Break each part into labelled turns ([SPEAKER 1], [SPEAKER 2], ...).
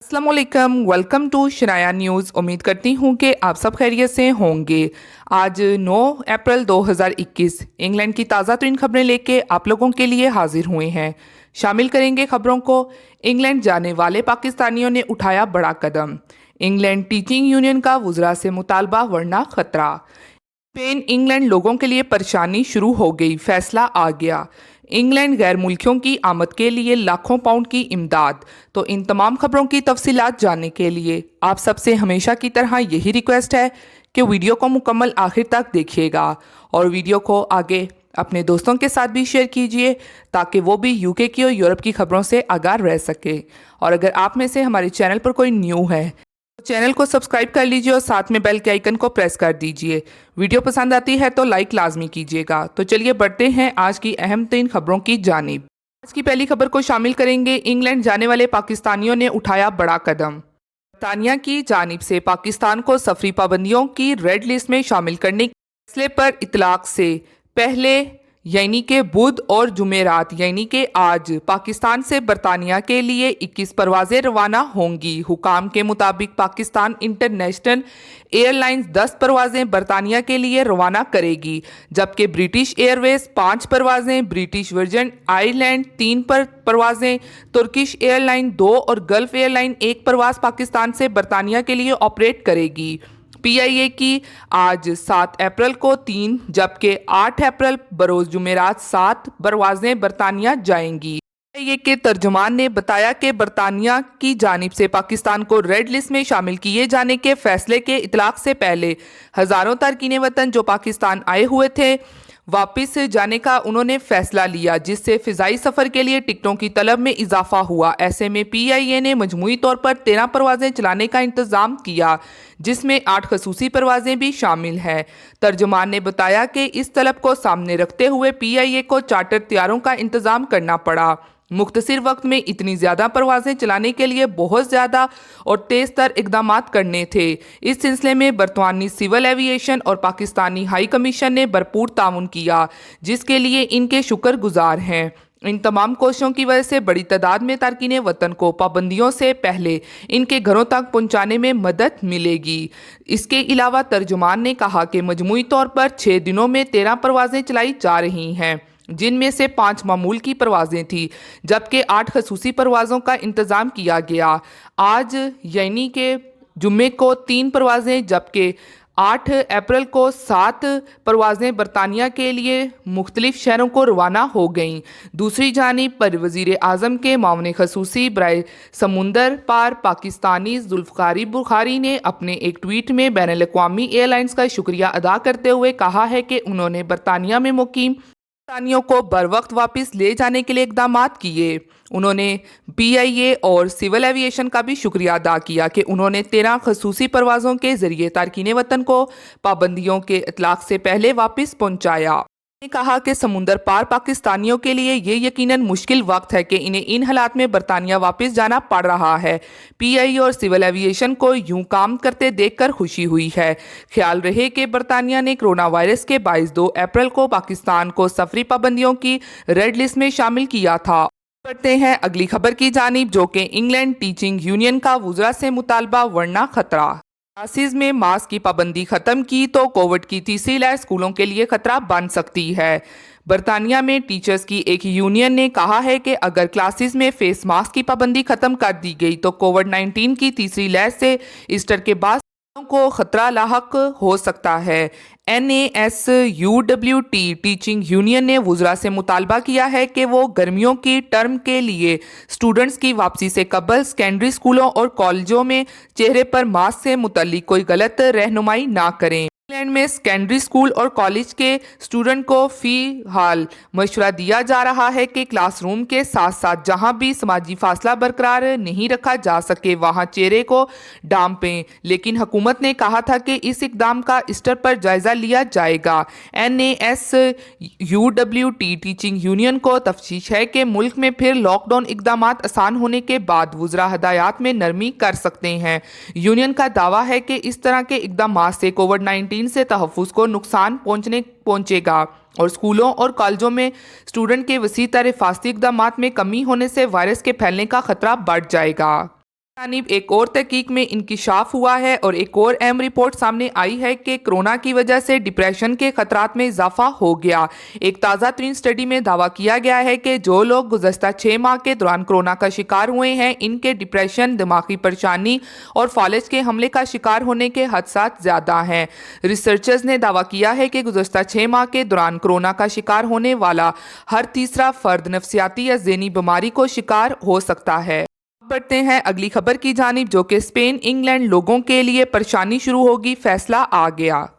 [SPEAKER 1] अस्सलामुअलैकुम, welcome to Shanaya news. उम्मीद करती हूँ कि आप सब खैरियत से होंगे। आज 9 अप्रैल 2021 इंग्लैंड की ताज़ा तरीन खबरें लेके आप लोगों के लिए हाजिर हुए हैं। शामिल करेंगे खबरों को। इंग्लैंड जाने वाले पाकिस्तानियों ने उठाया बड़ा कदम। इंग्लैंड टीचिंग यूनियन का वुज़रा से मुतालबा वरना खतरा। स्पेन इंग्लैंड लोगों के लिए परेशानी शुरू हो गई, फैसला आ गया। इंग्लैंड गैर मुल्कियों की आमद के लिए लाखों पाउंड की इमदाद। तो इन तमाम खबरों की तफसीलात जानने के लिए आप सबसे हमेशा की तरह यही रिक्वेस्ट है कि वीडियो को मुकम्मल आखिर तक देखिएगा और वीडियो को आगे अपने दोस्तों के साथ भी शेयर कीजिए ताकि वो भी यूके की और यूरोप की खबरों से आगाह रह सके। और अगर आप में से हमारे चैनल पर कोई न्यू है तो चैनल को सब्सक्राइब कर लीजिए और साथ में बेल के आइकन को प्रेस कर दीजिए। वीडियो पसंद आती है तो लाइक लाजमी कीजिएगा। तो चलिए बढ़ते हैं आज की अहम तीन खबरों की जानिब। आज की पहली खबर को शामिल करेंगे। इंग्लैंड जाने वाले पाकिस्तानियों ने उठाया बड़ा कदम। बरतानिया की जानिब से पाकिस्तान को सफरी पाबंदियों की रेड लिस्ट में शामिल करने के फैसले पर इतलाक से पहले यानी कि बुध और जुमेरात यानी कि आज पाकिस्तान से बरतानिया के लिए 21 परवाजें रवाना होंगी। हुकाम के मुताबिक पाकिस्तान इंटरनेशनल एयरलाइंस 10 परवाजें बरतानिया के लिए रवाना करेगी, जबकि ब्रिटिश एयरवेज 5 परवाजें, ब्रिटिश वर्जन आइलैंड 3 परवाजें, तुर्किश एयरलाइन 2 और गल्फ एयरलाइन 1 परवाज पाकिस्तान से बरतानिया के लिए ऑपरेट करेगी। पीआईए की आज 7 अप्रैल को 3 जबकि 8 अप्रैल बरोज जुमेरात 7 परवाजें बरतानिया जाएंगी। पीआईए के तर्जुमान ने बताया कि बरतानिया की जानिब से पाकिस्तान को रेड लिस्ट में शामिल किए जाने के फैसले के इतलाक से पहले हज़ारों तारकीन वतन जो पाकिस्तान आए हुए थे वापस जाने का उन्होंने फैसला लिया, जिससे फ़िज़ाई सफ़र के लिए टिकटों की तलब में इजाफा हुआ। ऐसे में पीआईए ने मजमूई तौर पर 13 परवाजें चलाने का इंतज़ाम किया, जिसमें 8 खसूसी परवाजें भी शामिल हैं। तर्जुमान ने बताया कि इस तलब को सामने रखते हुए पीआईए को चार्टर तैयारों का इंतज़ाम करना पड़ा। मुख्तसर वक्त में इतनी ज़्यादा परवाजें चलाने के लिए बहुत ज़्यादा और तेज़ तर इकदाम करने थे। इस सिलसिले में बरतानी सिविल एविएशन और पाकिस्तानी हाई कमीशन ने भरपूर ताउन किया, जिसके लिए इनके शुक्रगुजार हैं। इन तमाम कोशिशों की वजह से बड़ी तादाद में तारकीन वतन को पाबंदियों से पहले इनके घरों तक पहुंचाने में मदद मिलेगी। इसके अलावा तर्जुमान ने कहा कि मजमूई तौर पर 6 दिनों में 13 परवाजें चलाई जा रही हैं, जिनमें से 5 मामूल की परवाजें थी, जबकि 8 खसूसी परवाज़ों का इंतज़ाम किया गया। आज यानी कि जुम्मे को 3 परवाजें जबकि 8 अप्रैल को 7 परवाजें बरतानिया के लिए मुख्तलिफ शहरों को रवाना हो गईं। दूसरी जानिब पर वज़ीर आज़म के मामले खसूसी बराए समुंदर पार पाकिस्तानी जुल्फ़िकार बुखारी ने अपने एक ट्वीट में बैनुल अक़वामी एयरलाइंस का शुक्रिया अदा करते हुए कहा है कि उन्होंने बरतानिया में मुकीम पाकिस्तानियों को बर वक्त वापस ले जाने के लिए इकदाम किए। उन्होंने पीआईए और सिविल एविएशन का भी शुक्रिया अदा किया कि उन्होंने 13 खसूसी परवाज़ों के ज़रिए तारकीन वतन को पाबंदियों के इतलाक से पहले वापस पहुँचाया। उन्होंने कहा कि समुंदर पार पाकिस्तानियों के लिए ये यकीनन मुश्किल वक्त है कि इन्हें इन हालात में बरतानिया वापस जाना पड़ रहा है। पीआईए और सिविल एविएशन को यूं काम करते देखकर खुशी हुई है। ख्याल रहे कि बरतानिया ने कोरोना वायरस के 2 अप्रैल को पाकिस्तान को सफरी पाबंदियों की रेड लिस्ट में शामिल किया था। बढ़ते हैं अगली खबर की जानिब, जो कि इंग्लैंड टीचिंग यूनियन का वुज़रा से मुतालबा वरना खतरा। क्लासेस में मास्क की पाबंदी खत्म की तो कोविड की तीसरी लहर स्कूलों के लिए खतरा बन सकती है। बरतानिया में टीचर्स की एक यूनियन ने कहा है कि अगर क्लासेस में फेस मास्क की पाबंदी खत्म कर दी गई तो कोविड-19 की तीसरी लहर से ईस्टर के बाद को खतरा लाहक हो सकता है। NASUWT टीचिंग यूनियन ने वुज़रा से मुतालबा किया है कि वो गर्मियों की टर्म के लिए स्टूडेंट्स की वापसी से कबल सेकेंडरी स्कूलों और कॉलेजों में चेहरे पर मास्क से मुतल्लिक कोई गलत रहनुमाई ना करें। इंग्लैंड में सेकेंडरी स्कूल और कॉलेज के स्टूडेंट को फ़िलहाल मशवरा दिया जा रहा है कि क्लासरूम के साथ साथ जहां भी समाजी फासला बरकरार नहीं रखा जा सके वहां चेहरे को ढांपें, लेकिन हुकूमत ने कहा था कि इस इकदाम का ईस्टर पर जायज़ा लिया जाएगा। NASUWT टीचिंग यूनियन को तफ्तीश है कि मुल्क में फिर लॉकडाउन इकदाम आसान होने के बाद वुज़रा हदायत में नरमी कर सकते हैं। यूनियन का दावा है कि इस तरह के इकदाम से कोविड-19 से तहफ़्फ़ुज़ को नुकसान पहुंचेगा और स्कूलों और कॉलेजों में स्टूडेंट के वसी तर हिफाजती इक़दामात में कमी होने से वायरस के फैलने का खतरा बढ़ जाएगा। जानिब एक और तहकीक में इंकिशाफ हुआ है और एक और अहम रिपोर्ट सामने आई है कि कोरोना की वजह से डिप्रेशन के खतरात में इजाफा हो गया। एक ताज़ा तरीन स्टडी में दावा किया गया है कि जो लोग गुज़श्ता 6 माह के दौरान कोरोना का शिकार हुए हैं, इनके डिप्रेशन, दिमागी परेशानी और फालिज के हमले का शिकार होने के हादसात ज़्यादा हैं। रिसर्चर्स ने दावा किया है कि गुज़श्ता 6 माह के दौरान कोरोना का शिकार होने वाला हर तीसरा फर्द नफसियाती या ज़हनी बीमारी को शिकार हो सकता है। बढ़ते हैं अगली खबर की जानिब, जो कि स्पेन इंग्लैंड लोगों के लिए परेशानी शुरू होगी, फैसला आ गया।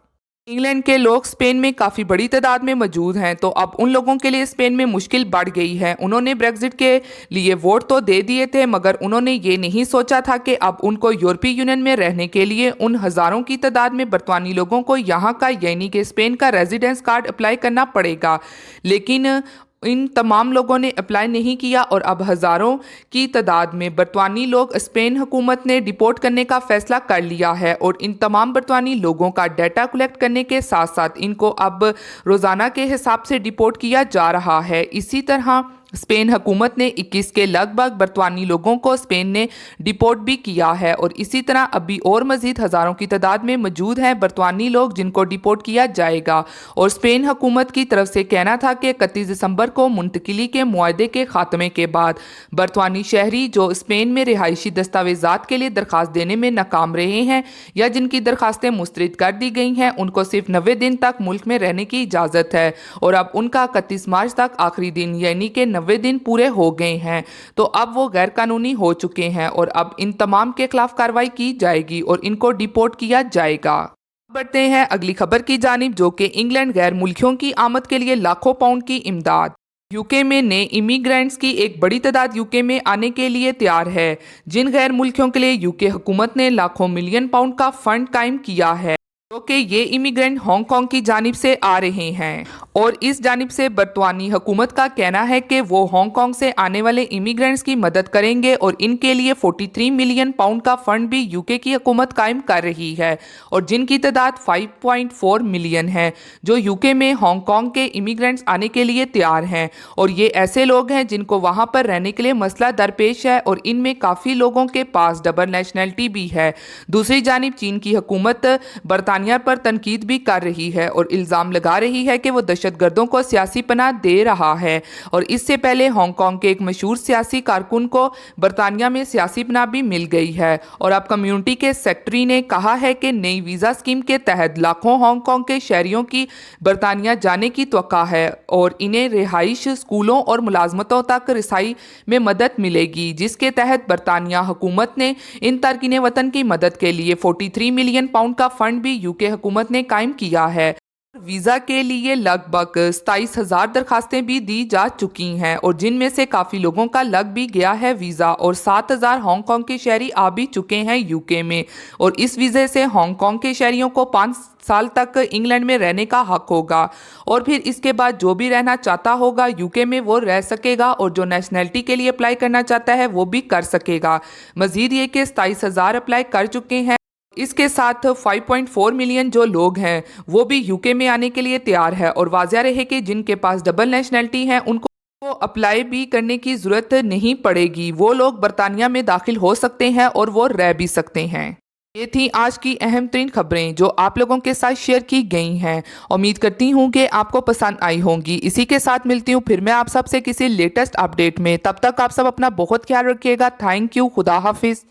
[SPEAKER 1] इंग्लैंड के लोग स्पेन में काफ़ी बड़ी तादाद में मौजूद हैं, तो अब उन लोगों के लिए स्पेन में मुश्किल बढ़ गई है। उन्होंने ब्रेक्जिट के लिए वोट तो दे दिए थे, मगर उन्होंने ये नहीं सोचा था कि अब उनको यूरोपीय यूनियन में रहने के लिए उन हज़ारों की तादाद में बरतानी लोगों को यहाँ का यानी कि स्पेन का रेजिडेंस कार्ड अप्लाई करना पड़ेगा। लेकिन इन तमाम लोगों ने अप्लाई नहीं किया और अब हज़ारों की तादाद में बरतानी लोग स्पेन हुकूमत ने डिपोर्ट करने का फ़ैसला कर लिया है और इन तमाम बरतानी लोगों का डाटा कलेक्ट करने के साथ साथ इनको अब रोज़ाना के हिसाब से डिपोर्ट किया जा रहा है। इसी तरह स्पेन हुकूमत ने 21 के लगभग बरतानी लोगों को स्पेन ने डिपोर्ट भी किया है और इसी तरह अभी और मज़ीद हज़ारों की तादाद में मौजूद हैं बरतानी लोग जिनको डिपोर्ट किया जाएगा। और स्पेन हुकूमत की तरफ से कहना था कि 31 दिसंबर को मुंतकिली के मुआहदे के ख़ात्मे के बाद बरतानी शहरी जो स्पेन में रिहायशी दस्तावेज़ात के लिए दरख्वास्त देने में नाकाम रहे हैं या जिनकी दरख्वास्तें मुस्तरद कर दी गई हैं, उनको सिर्फ 90 दिन तक मुल्क में रहने की इजाज़त है और अब उनका 31 मार्च तक आखिरी दिन यानी कि 90 दिन पूरे हो गए हैं, तो अब वो गैर कानूनी हो चुके हैं और अब इन तमाम के खिलाफ कार्रवाई की जाएगी और इनको डिपोर्ट किया जाएगा। बढ़ते हैं अगली खबर की जानिब, जो कि इंग्लैंड गैर मुल्कियों की आमद के लिए लाखों पाउंड की इमदाद। यूके में नए इमिग्रेंट्स की एक बड़ी तादाद यूके में आने के लिए तैयार है। जिन गैर मुल्कियों के लिए यूके हुकूमत ने लाखों मिलियन पाउंड का फंड कायम किया है, जो कि ये इमिग्रेंट हांगकांग की जानिब से आ रहे हैं और इस जानिब से बरतानी हुकूमत का कहना है कि वो हांगकांग से आने वाले इमिग्रेंट्स की मदद करेंगे और इनके लिए 43 मिलियन पाउंड का फंड भी यूके की हुकूमत कायम कर रही है और जिनकी तादाद 5.4 मिलियन है जो यूके में हांगकांग के इमिग्रेंट्स आने के लिए तैयार हैं और ये ऐसे लोग हैं जिनको वहाँ पर रहने के लिए मसला दरपेश है और इनमें काफ़ी लोगों के पास डबल नेशनलिटी भी है। दूसरी जानिब चीन की हुकूमत बरतानिया पर तनकीद भी कर रही है और इल्ज़ाम लगा रही है कि वो दहशतगर्दों को सियासी पनाह दे रहा है और इससे पहले हांगकांग के एक मशहूर सियासी कारकुन को बरतानिया में सियासी पनाह भी मिल गई है और अब कम्युनिटी के सेक्रेटरी ने कहा है कि नई वीज़ा स्कीम के तहत लाखों हांगकांग के शहरियों की बरतानिया जाने की तवक्का है और इन्हें रिहाइश, स्कूलों और मुलाजमतों तक रसाई में मदद मिलेगी, जिसके तहत बरतानिया हुकूमत ने इन तारकीन वतन की मदद के लिए 43 मिलियन पाउंड का फंड भी यूके हुकूमत ने कायम किया है। वीज़ा के लिए लगभग 27,000 दरखास्तें भी दी जा चुकी हैं और जिनमें से काफ़ी लोगों का लग भी गया है वीज़ा और 7,000 हांगकांग के शहरी आ भी चुके हैं यूके में और इस वीज़े से हांगकांग के शहरियों को 5 साल तक इंग्लैंड में रहने का हक होगा और फिर इसके बाद जो भी रहना चाहता होगा यूके में वो रह सकेगा और जो नेशनलिटी के लिए अप्लाई करना चाहता है वो भी कर सकेगा। मज़ीद ये कि 27,000 अप्लाई कर चुके हैं। इसके साथ 5.4 मिलियन जो लोग हैं वो भी यूके में आने के लिए तैयार है और वाज़िया रहे कि जिनके पास डबल नेशनलिटी है उनको अप्लाई भी करने की ज़रूरत नहीं पड़ेगी। वो लोग बरतानिया में दाखिल हो सकते हैं और वो रह भी सकते हैं। ये थी आज की अहम तरीन खबरें जो आप लोगों के साथ शेयर की गई हैं। उम्मीद करती हूँ कि आपको पसंद आई होंगी। इसी के साथ मिलती हूँ फिर मैं आप सबसे किसी लेटेस्ट अपडेट में। तब तक आप सब अपना बहुत ख्याल रखिएगा। Thank you. खुदा हाफिज़।